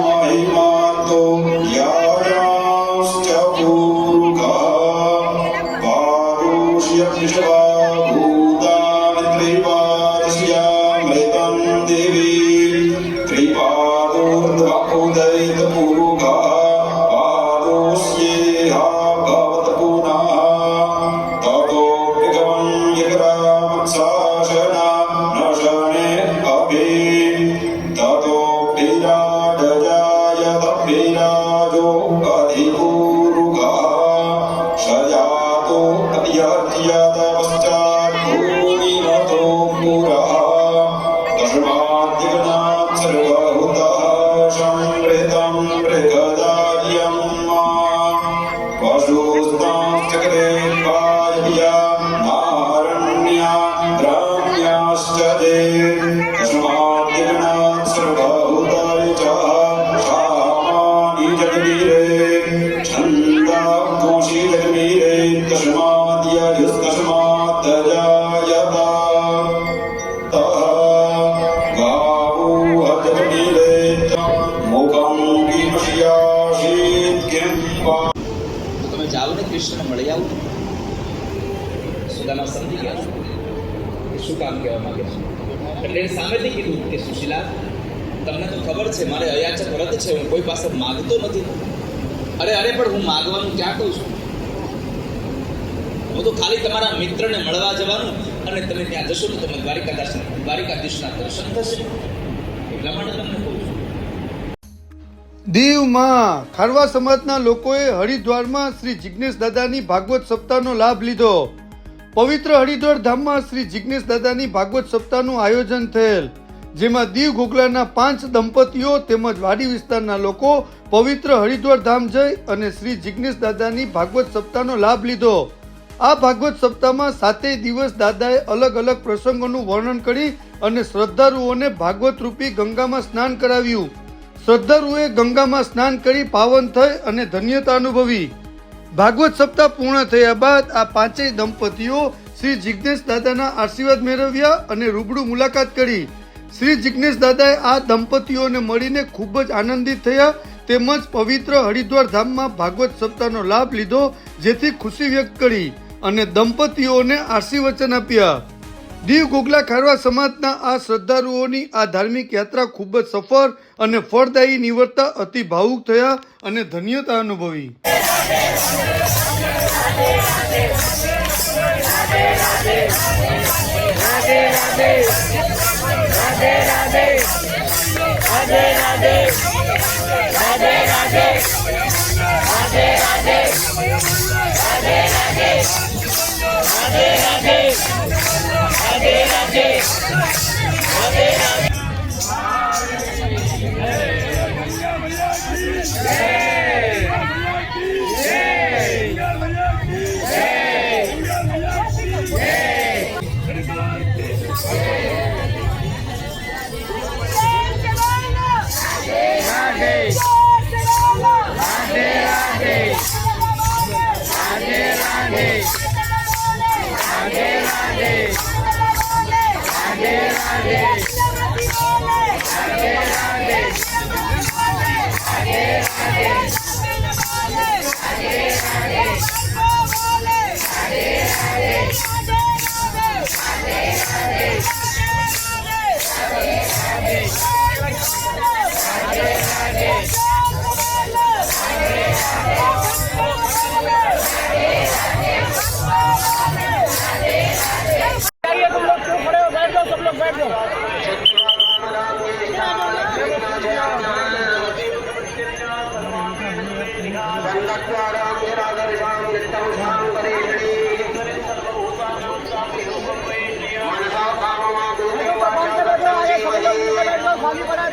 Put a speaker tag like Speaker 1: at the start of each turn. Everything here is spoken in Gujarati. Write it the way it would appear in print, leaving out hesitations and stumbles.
Speaker 1: महिमातो यायाश्च पूरुखः पारुष्यविश्वा भूतानि त्रिपादस्यामृतं देवी त्रिपादोर्ध्वोदयितपूरुखः पादोऽस्येहा भवत पुनः ततो विगमन्यग्रामशासना न शने अपि ततो विराडजायत विराजो अधिपूरुखः सजातो अत्यर्च्यत पश्चात् भूमिमतो पुरः तस्माद्दिग्नात् सर्वभूतः संवृतं मृगदार्यं पशुस्ताश्चक्रे वायव्या नारण्या ग्राम्याश्च ते तस्माद्दिग्नात् सर्वभूतरिचः सामानि जगतीरे छन्दांसि जगमीरे तस्माद्यजुस्तस्मात् जायत तः गावो जगमीरे मुखं किमस्यासीत् किं वा
Speaker 2: તમે જાઓ ને કૃષ્ણને મળી આવો. સુદામા સમજી ગયા છો કે શું કામ કહેવા માંગે છે. એટલે એને સામેથી કીધું કે સુશીલા, તમને તો ખબર છે મારે અયાચક વ્રત છે, હું કોઈ પાસે માગતો નથી. અરે પણ હું માગવાનું ક્યાં કહું છું? હું તો ખાલી તમારા મિત્રને મળવા જવાનું, અને તમે ત્યાં જશો તો તમે દ્વારિકાધીશના દર્શન થશે, એટલા માટે તમને કહું છું.
Speaker 3: દીવમાં ખારવા સમાજના લોકોએ હરિદ્વારમાં શ્રી જિજ્ઞેશ દાદાની ભાગવત સપ્તાહનો લાભ લીધો. પવિત્ર હરિદ્વાર ધામમાં શ્રી જિજ્ઞેશ દાદાની ભાગવત સપ્તાહનું આયોજન થયેલ, જેમાં દીવ ઘોઘલાના 5 દંપતીઓ તેમજ વાડી વિસ્તારના લોકો પવિત્ર હરિદ્વાર ધામ જઈ અને શ્રી જિજ્ઞેશ દાદાની ભાગવત સપ્તાહનો લાભ લીધો. આ ભાગવત સપ્તાહમાં 7 દિવસ દાદાએ અલગ અલગ પ્રસંગોનું વર્ણન કરી અને શ્રદ્ધાળુઓને ભાગવત રૂપી ગંગામાં સ્નાન કરાવ્યું. શ્રદ્ધાળુઓએ ગંગામાં સ્નાન કરી પાવન થઈ અને ધન્યતા અનુભવી. ભાગવત સપ્તાહ પૂર્ણ થયા બાદ આ 5 દંપતીઓ શ્રી જિજ્ઞેશ દાદાના આશીર્વાદ મેળવ્યા અને રૂબરૂ મુલાકાત કરી. શ્રી જિજ્ઞેશ દાદાએ આ દંપતીઓને મળીને ખૂબ જ આનંદિત થયા, તેમજ પવિત્ર હરિદ્વાર ધામમાં ભાગવત સપ્તાહનો લાભ લીધો, જેથી ખુશી વ્યક્ત કરી અને દંપતીઓને આશીર્વચન આપ્યા. દીવ ઘોઘલા ખારવા સમાજના આ શ્રદ્ધાળુઓની આ ધાર્મિક યાત્રા ખૂબ જ સફળ અને ફળદાયી નીવડતા અતિ ભાવુક થયા અને ધન્યતા અનુભવી.
Speaker 4: खाली पड़ा है